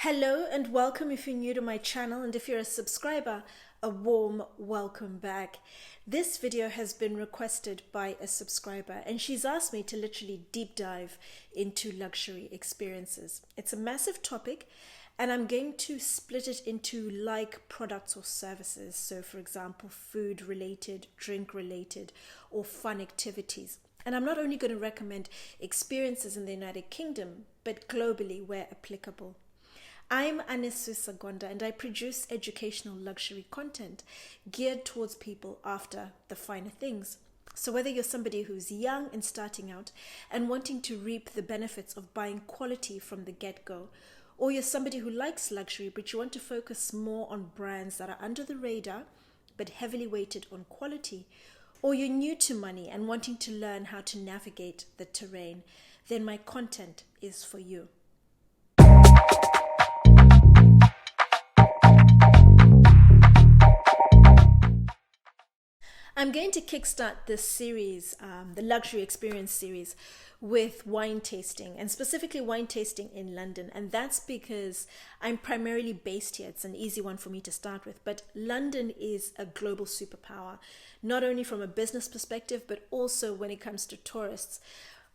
Hello and welcome if you're new to my channel, and if you're a subscriber, a warm welcome back. This video has been requested by a subscriber and she's asked me to literally deep dive into luxury experiences. It's a massive topic and I'm going to split it into like products or services. So for example, food related, drink related, or fun activities. And I'm not only going to recommend experiences in the United Kingdom, but globally where applicable. I'm Anesu Sagonda and I produce educational luxury content geared towards people after the finer things. So whether you're somebody who's young and starting out and wanting to reap the benefits of buying quality from the get-go, or you're somebody who likes luxury but you want to focus more on brands that are under the radar but heavily weighted on quality, or you're new to money and wanting to learn how to navigate the terrain, then my content is for you. I'm going to kickstart this series, the Luxury Experience series, with wine tasting, and specifically wine tasting in London. And that's because I'm primarily based here. It's an easy one for me to start with. But London is a global superpower, not only from a business perspective, but also when it comes to tourists.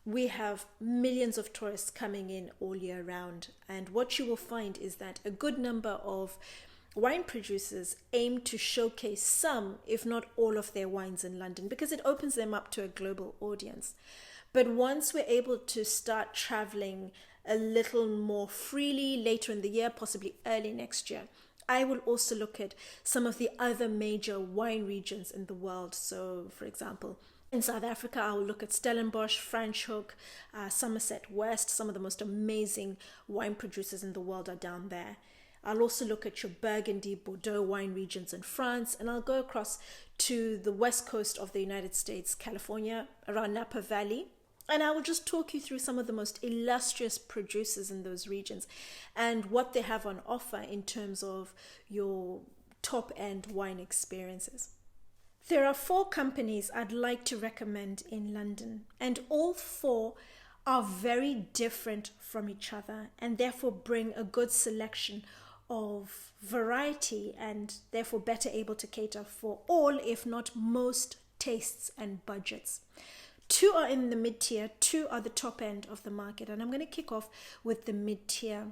We have millions of tourists coming in all year round. And what you will find is that a good number of wine producers aim to showcase some, if not all, of their wines in London because it opens them up to a global audience. But once we're able to start traveling a little more freely later in the year, possibly early next year, I will also look at some of the other major wine regions in the world. So, for example, in South Africa, I will look at Stellenbosch, Franschhoek, Somerset West. Some of the most amazing wine producers in the world are down there. I'll also look at your Burgundy, Bordeaux wine regions in France, and I'll go across to the west coast of the United States, California, around Napa Valley, and I will just talk you through some of the most illustrious producers in those regions and what they have on offer in terms of your top-end wine experiences. There are 4 companies I'd like to recommend in London, and all 4 are very different from each other and therefore bring a good selection of variety and therefore better able to cater for all, if not most, tastes and budgets. 2 are in the mid-tier, 2 are the top end of the market, and I'm going to kick off with the mid-tier.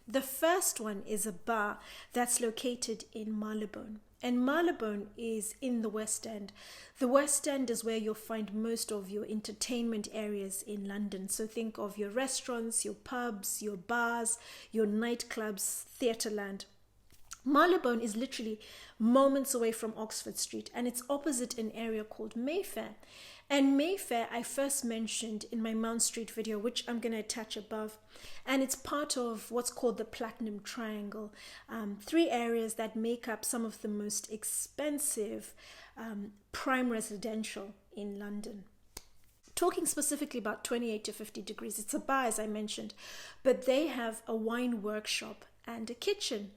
The first one is a bar that's located in Marylebone. And Marylebone is in the West End. The West End is where you'll find most of your entertainment areas in London. So think of your restaurants, your pubs, your bars, your nightclubs, Theatreland. Marylebone is literally moments away from Oxford Street, and it's opposite an area called Mayfair. And Mayfair I first mentioned in my Mount Street video, which I'm going to attach above. And it's part of what's called the Platinum Triangle. 3 areas that make up some of the most expensive prime residential in London. Talking specifically about 28 to 50 degrees, it's a bar as I mentioned, but they have a wine workshop and a kitchen.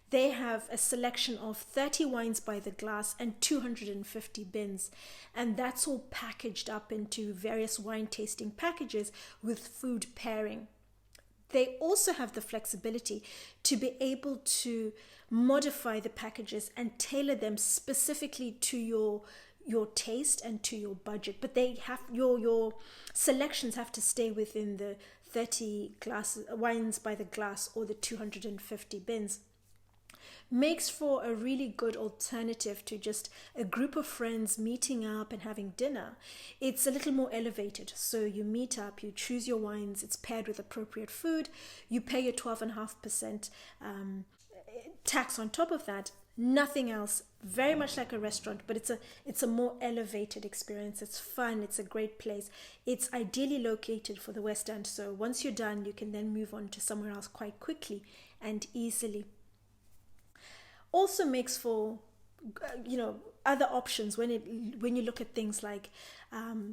They have a selection of 30 wines by the glass and 250 bins. And that's all packaged up into various wine tasting packages with food pairing. They also have the flexibility to be able to modify the packages and tailor them specifically to your taste and to your budget. But they have your selections have to stay within the 30 wines by the glass or the 250 bins. Makes for a really good alternative to just a group of friends meeting up and having dinner. It's a little more elevated. So you meet up, you choose your wines, it's paired with appropriate food, you pay your 12.5% tax on top of that. Nothing else. Very much like a restaurant, but it's a more elevated experience. It's fun. It's a great place. It's ideally located for the West End. So once you're done, you can then move on to somewhere else quite quickly and easily. Also makes for other options when you look at things like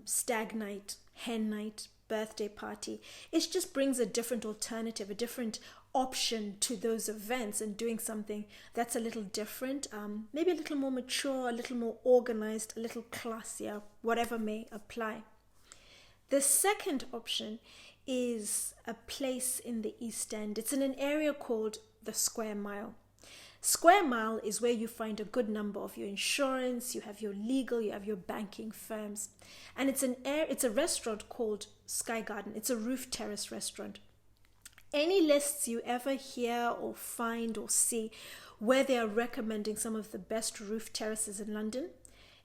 stag night, hen night, birthday party. It just brings a different alternative, a different option to those events, and doing something that's a little different, maybe a little more mature, a little more organized, a little classier, whatever may apply. The second option is a place in the East End. It's in an area called the Square Mile. Square Mile is where you find a good number of your insurance, you have your legal, you have your banking firms. And it's a restaurant called Sky Garden. It's a roof terrace restaurant. Any lists you ever hear or find or see where they are recommending some of the best roof terraces in London,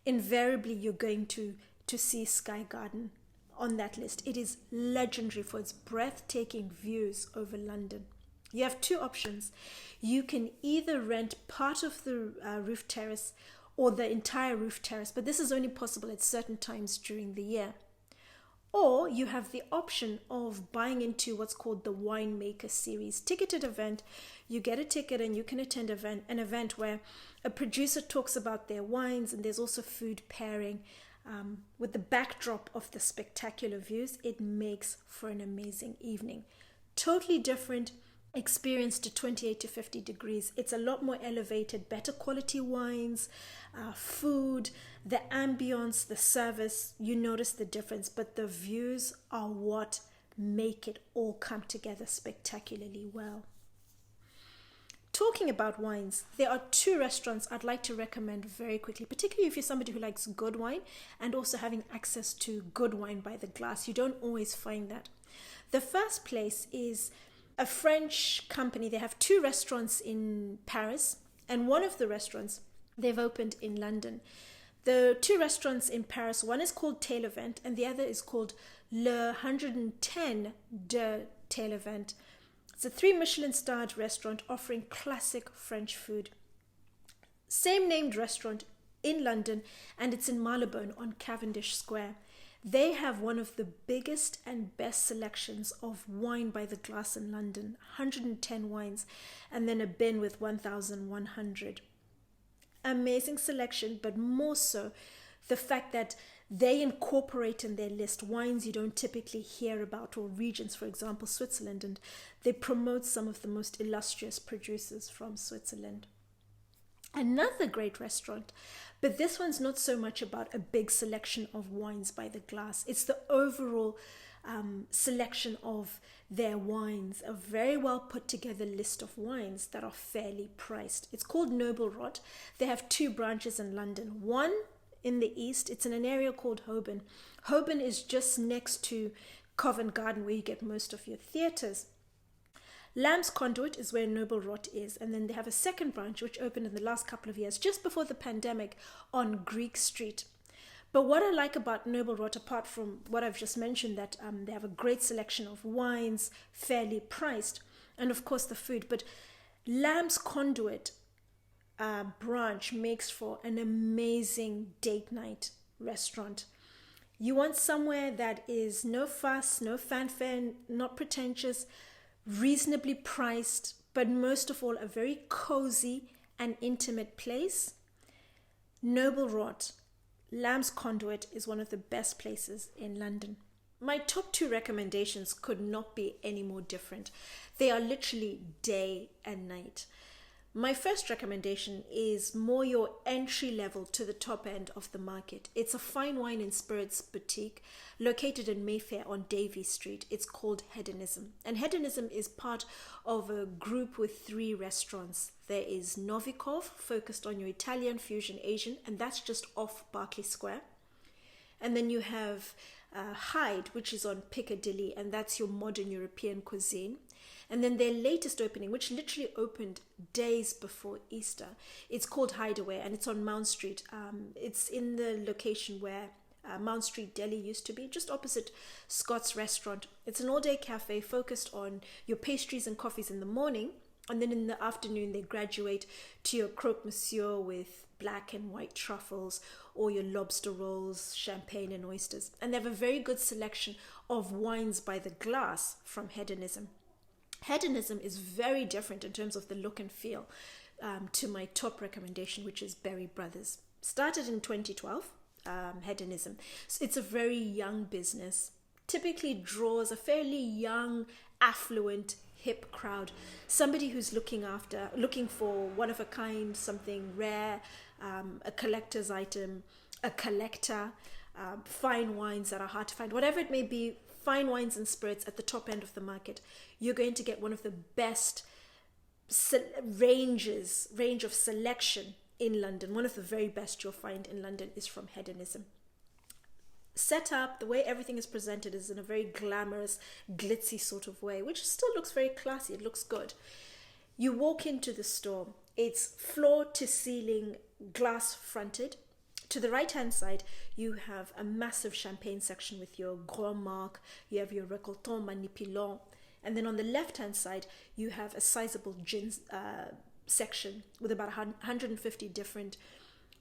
invariably you're going to see Sky Garden on that list. It is legendary for its breathtaking views over London. You have two options. You can either rent part of the roof terrace or the entire roof terrace, but this is only possible at certain times during the year. Or you have the option of buying into what's called the Winemaker Series ticketed event. You get a ticket and you can attend an event where a producer talks about their wines, and there's also food pairing. With the backdrop of the spectacular views, it makes for an amazing evening. Totally different experience to 28 to 50 degrees. It's a lot more elevated, better quality wines, food, the ambience, the service. You notice the difference, but the views are what make it all come together spectacularly well. Talking about wines, there are two restaurants I'd like to recommend very quickly, particularly if you're somebody who likes good wine and also having access to good wine by the glass. You don't always find that. The first place is a French company. They have two restaurants in Paris, and one of the restaurants they've opened in London. The two restaurants in Paris, one is called Taillevent and the other is called Le 110 de Taillevent. It's a 3 Michelin starred restaurant offering classic French food. Same named restaurant in London, and it's in Marylebone on Cavendish Square. They have one of the biggest and best selections of wine by the glass in London, 110 wines, and then a bin with 1,100. Amazing selection, but more so the fact that they incorporate in their list wines you don't typically hear about, or regions, for example, Switzerland, and they promote some of the most illustrious producers from Switzerland. Another great restaurant, but this one's not so much about a big selection of wines by the glass. It's the overall selection of their wines, a very well put together list of wines that are fairly priced. It's called Noble Rot. They have two branches in London. One in the east, it's in an area called Holborn. Holborn is just next to Covent Garden, where you get most of your theatres. Lamb's Conduit is where Noble Rot is, and then they have a second branch which opened in the last couple of years, just before the pandemic, on Greek Street. But what I like about Noble Rot, apart from what I've just mentioned, that they have a great selection of wines, fairly priced, and of course the food, but Lamb's Conduit branch makes for an amazing date night restaurant. You want somewhere that is no fuss, no fanfare, not pretentious, reasonably priced, but most of all a very cozy and intimate place. Noble Rot, Lamb's Conduit, is one of the best places in London. My top two recommendations could not be any more different. They are literally day and night. My first recommendation is more your entry level to the top end of the market. It's a fine wine and spirits boutique located in Mayfair on Davy Street. It's called Hedonism. And Hedonism is part of a group with 3 restaurants. There is Novikov, focused on your Italian, fusion, Asian, and that's just off Berkeley Square. And then you have Hyde, which is on Piccadilly, and that's your modern European cuisine. And then their latest opening, which literally opened days before Easter, it's called Hideaway, and it's on Mount Street. It's in the location where Mount Street Deli used to be, just opposite Scott's Restaurant. It's an all-day cafe focused on your pastries and coffees in the morning, and then in the afternoon they graduate to your croque monsieur with black and white truffles, or your lobster rolls, champagne and oysters. And they have a very good selection of wines by the glass from Hedonism. Hedonism is very different in terms of the look and feel to my top recommendation, which is Berry Brothers. Started in 2012, Hedonism. So it's a very young business, typically draws a fairly young, affluent, hip crowd, somebody who's looking for one of a kind, something rare, a collector's item, a collector, fine wines that are hard to find, whatever it may be fine wines and spirits at the top end of the market, you're going to get one of the best range of selection in London. One of the very best you'll find in London is from Hedonism. Set up, the way everything is presented is in a very glamorous, glitzy sort of way, which still looks very classy. It looks good. You walk into the store, it's floor to ceiling, glass fronted. To the right hand side, you have a massive champagne section with your Grand Marque, you have your Récoltant Manipulant, and then on the left hand side, you have a sizable gin section with about 150 different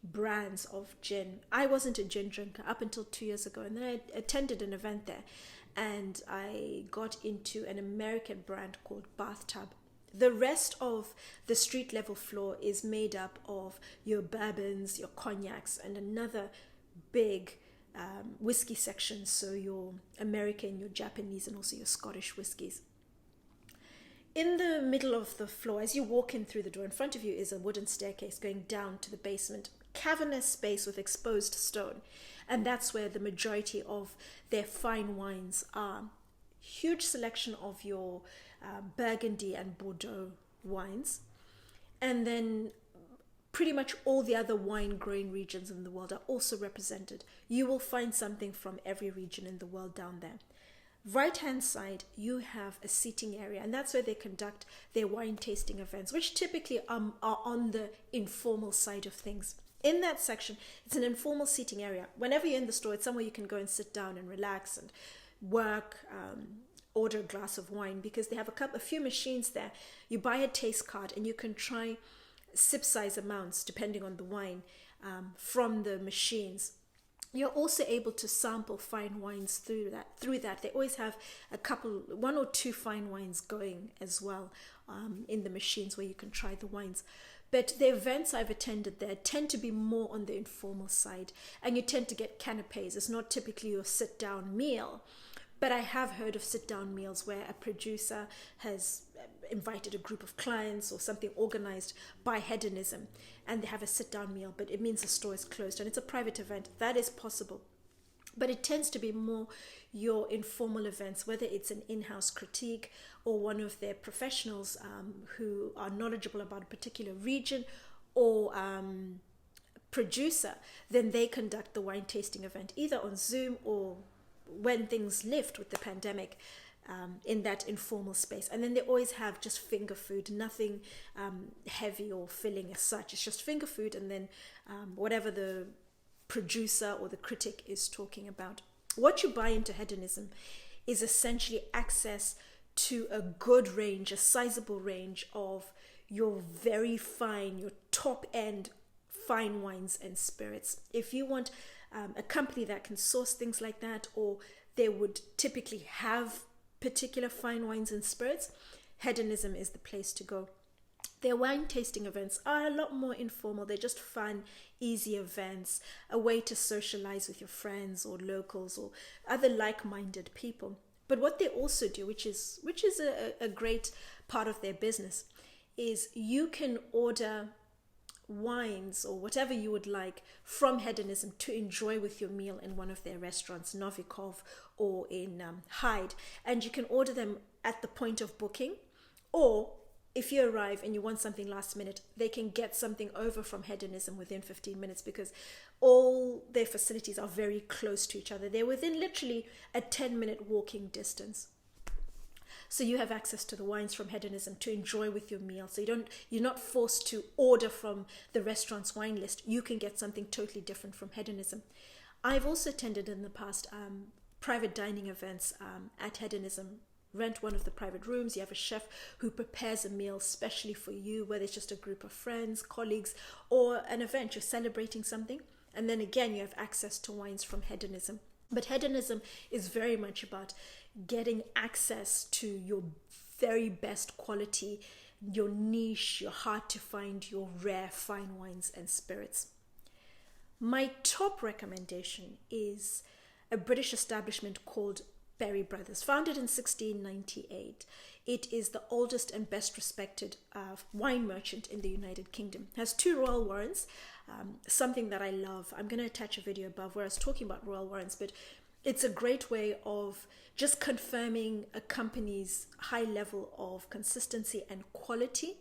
brands of gin. I wasn't a gin drinker up until 2 years ago, and then I attended an event there and I got into an American brand called Bathtub. The rest of the street level floor is made up of your bourbons, your cognacs, and another big whiskey section, so your American, your Japanese, and also your Scottish whiskies. In the middle of the floor, as you walk in through the door, in front of you is a wooden staircase going down to the basement, cavernous space with exposed stone, and that's where the majority of their fine wines are. Huge selection of your Burgundy and Bordeaux wines, and then pretty much all the other wine growing regions in the world are also represented. You will find something from every region in the world down there. Right hand side, you have a seating area, and that's where they conduct their wine tasting events, which typically are on the informal side of things. In that section, it's an informal seating area. Whenever you're in the store, it's somewhere you can go and sit down and relax and work, order a glass of wine, because they have a few machines there. You buy a taste card and you can try sip size amounts depending on the wine from the machines. You're also able to sample fine wines through that. They always have one or two fine wines going as well in the machines where you can try the wines. But the events I've attended there tend to be more on the informal side, and you tend to get canapes. It's not typically your sit-down meal, but I have heard of sit-down meals where a producer has invited a group of clients or something organized by Hedonism, and they have a sit-down meal, but it means the store is closed and it's a private event. That is possible. But it tends to be more your informal events, whether it's an in-house critique or one of their professionals who are knowledgeable about a particular region or producer, then they conduct the wine tasting event either on Zoom or when things lift with the pandemic, in that informal space. And then they always have just finger food, nothing heavy or filling as such. It's just finger food, and then whatever the producer or the critic is talking about. What you buy into Hedonism is essentially access to a good range, a sizable range of your very fine, your top end fine wines and spirits. If you want a company that can source things like that, or they would typically have particular fine wines and spirits, Hedonism is the place to go. Their wine tasting events are a lot more informal. They're just fun, easy events, a way to socialize with your friends or locals or other like-minded people. But what they also do, which is a great part of their business, is you can order wines or whatever you would like from Hedonism to enjoy with your meal in one of their restaurants, Novikov or in Hyde, and you can order them at the point of booking, or if you arrive and you want something last minute, they can get something over from Hedonism within 15 minutes because all their facilities are very close to each other. They're within literally a 10-minute walking distance. So you have access to the wines from Hedonism to enjoy with your meal. So you're not forced to order from the restaurant's wine list. You can get something totally different from Hedonism. I've also attended in the past private dining events at Hedonism. Rent one of the private rooms. You have a chef who prepares a meal specially for you, whether it's just a group of friends, colleagues, or an event. You're celebrating something. And then again, you have access to wines from Hedonism. But Hedonism is very much about getting access to your very best quality, your niche, your hard to find, your rare fine wines and spirits. My top recommendation is a British establishment called Berry Brothers, founded in 1698. It is the oldest and best respected wine merchant in the United Kingdom. It has 2 royal warrants, something that I love. I'm going to attach a video above where I was talking about royal warrants, but It's a great way of just confirming a company's high level of consistency and quality.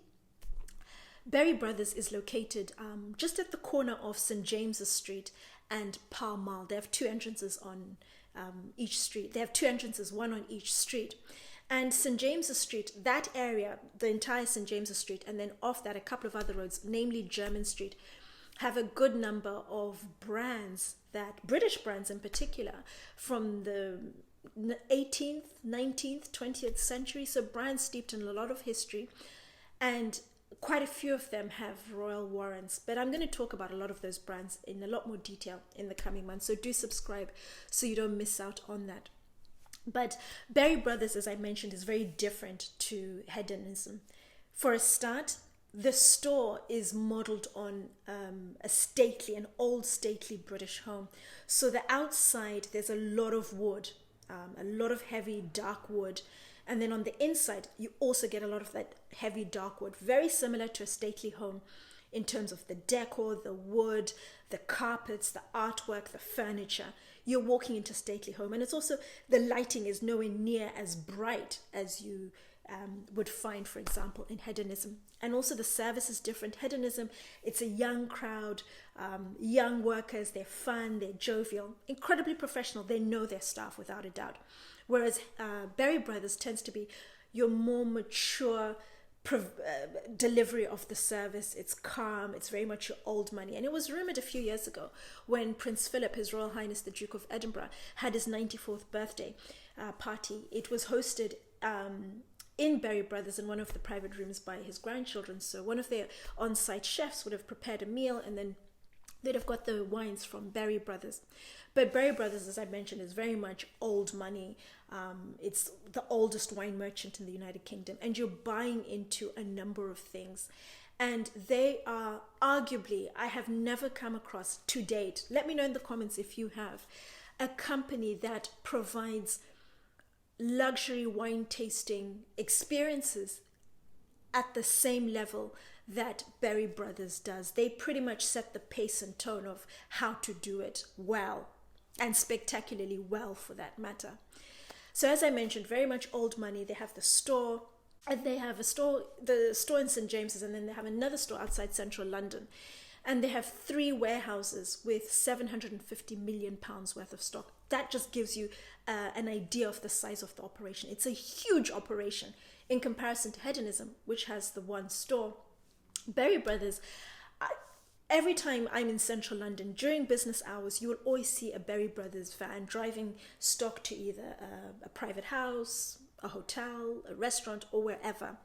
Berry Brothers is located just at the corner of St. James's Street and Pall Mall. They have two entrances on each street. They have two entrances, one on each street. And St. James's Street, that area, the entire St. James's Street, and then off that, a couple of other roads, namely Jermyn Street, have a good number of brands, that British brands in particular, from the 18th, 19th, 20th century. So brands steeped in a lot of history, and quite a few of them have royal warrants. But I'm going to talk about a lot of those brands in a lot more detail in the coming months. So do subscribe so you don't miss out on that. But Berry Brothers, as I mentioned, is very different to Hedonism. For a start, the store is modeled on an old stately British home. So the outside, there's a lot of wood, a lot of heavy dark wood. And then on the inside, you also get a lot of that heavy dark wood, very similar to a stately home in terms of the decor, the wood, the carpets, the artwork, the furniture. You're walking into a stately home. And it's also, the lighting is nowhere near as bright as you would find, for example, in Hedonism. And also the service is different. Hedonism, it's a young crowd, young workers, they're fun, they're jovial, incredibly professional. They know their staff without a doubt. Whereas Berry Brothers tends to be your more mature delivery of the service. It's calm, it's very much your old money. And it was rumored a few years ago when Prince Philip, His Royal Highness the Duke of Edinburgh, had his 94th birthday party. It was hosted in Berry Brothers in one of the private rooms by his grandchildren. So one of their on-site chefs would have prepared a meal, and then they'd have got the wines from Berry Brothers. But Berry Brothers, as I mentioned, is very much old money. It's the oldest wine merchant in the United Kingdom, and you're buying into a number of things. And they are arguably, I have never come across to date, let me know in the comments if you have, a company that provides luxury wine tasting experiences at the same level that Berry Brothers does. They pretty much set the pace and tone of how to do it well, and spectacularly well for that matter. So as I mentioned, very much old money. They have the store, and they have the store in St. James's, and then they have another store outside central London. And they have 3 warehouses with £750 million worth of stock. That just gives you an idea of the size of the operation. It's a huge operation in comparison to Hedonism, which has the one store. Berry Brothers, every time I'm in central London during business hours, you will always see a Berry Brothers van driving stock to either a private house, a hotel, a restaurant, or wherever.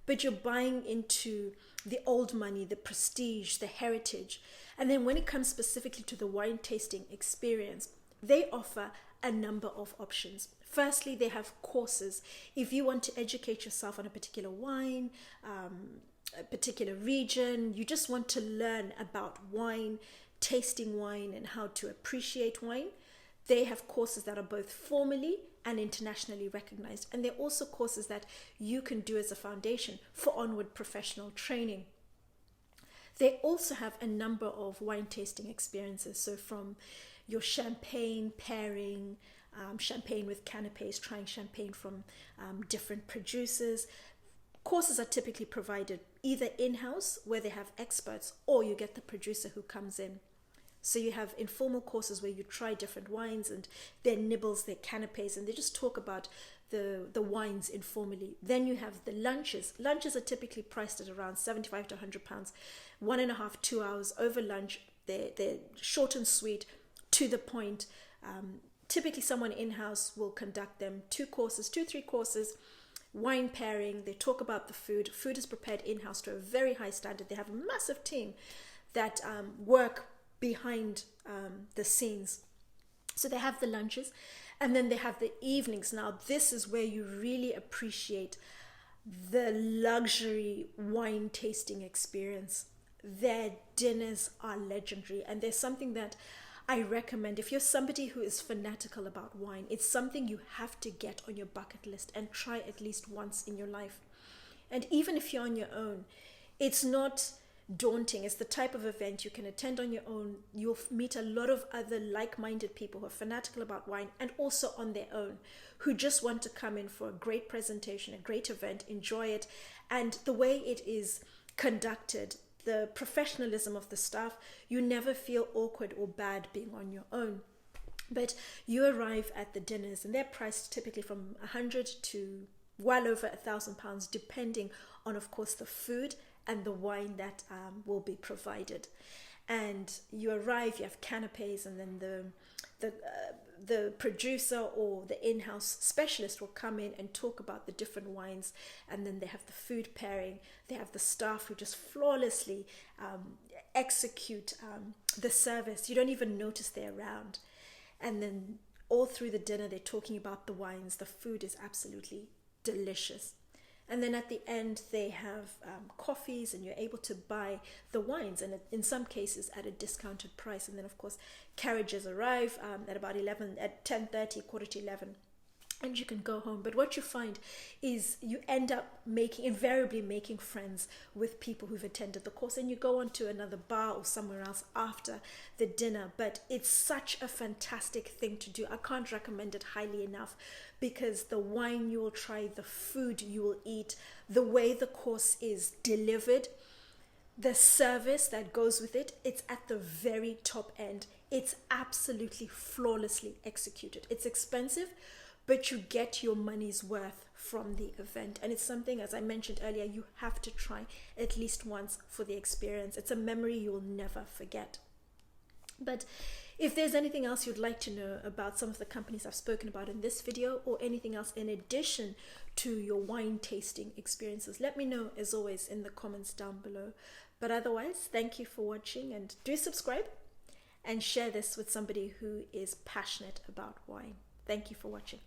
But you're buying into the old money, the prestige, the heritage. And then when it comes specifically to the wine tasting experience, they offer a number of options. Firstly, they have courses. If you want to educate yourself on a particular wine, a particular region, you just want to learn about wine, tasting wine, and how to appreciate wine, they have courses that are both formally and internationally recognized. And they're also courses that you can do as a foundation for onward professional training. They also have a number of wine tasting experiences. So from your champagne pairing, champagne with canapes, trying champagne from different producers. Courses are typically provided either in-house, where they have experts, or you get the producer who comes in. So you have informal courses where you try different wines and their nibbles, their canapes, and they just talk about the wines informally. Then you have the lunches. Lunches are typically priced at around £75 to £100, 1.5, 2 hours over lunch. They're short and sweet, to the point. Typically someone in-house will conduct them 2, 3 courses, wine pairing. They talk about the food. Food is prepared in-house to a very high standard. They have a massive team that work behind the scenes. So they have the lunches, and then they have the evenings. Now this is where you really appreciate the luxury wine tasting experience. Their dinners are legendary, and there's something that I recommend. If you're somebody who is fanatical about wine, it's something you have to get on your bucket list and try at least once in your life. And even if you're on your own, it's not daunting. It's the type of event you can attend on your own. You'll meet a lot of other like-minded people who are fanatical about wine and also on their own, who just want to come in for a great presentation, a great event, enjoy it. And the way it is conducted, the professionalism of the staff, you never feel awkward or bad being on your own. But you arrive at the dinners and they're priced typically from 100 to well over £1,000, depending on, of course, the food and the wine that will be provided. And you arrive, you have canapes, and then the producer or the in-house specialist will come in and talk about the different wines, and then they have the food pairing. They have the staff who just flawlessly execute the service. You don't even notice they're around. And then all through the dinner, they're talking about the wines. The food is absolutely delicious. And then at the end, they have coffees, and you're able to buy the wines, and in some cases at a discounted price. And then, of course, carriages arrive at about 10:30, quarter to 11, and you can go home. But what you find is you end up invariably making friends with people who've attended the course, and you go on to another bar or somewhere else after the dinner. But it's such a fantastic thing to do. I can't recommend it highly enough, because the wine you will try, the food you will eat, the way the course is delivered, the service that goes with it, it's at the very top end. It's absolutely flawlessly executed. It's expensive, but you get your money's worth from the event. And it's something, as I mentioned earlier, you have to try at least once for the experience. It's a memory you'll never forget. But if there's anything else you'd like to know about some of the companies I've spoken about in this video, or anything else in addition to your wine tasting experiences, let me know, as always, in the comments down below. But otherwise, thank you for watching, and do subscribe and share this with somebody who is passionate about wine. Thank you for watching.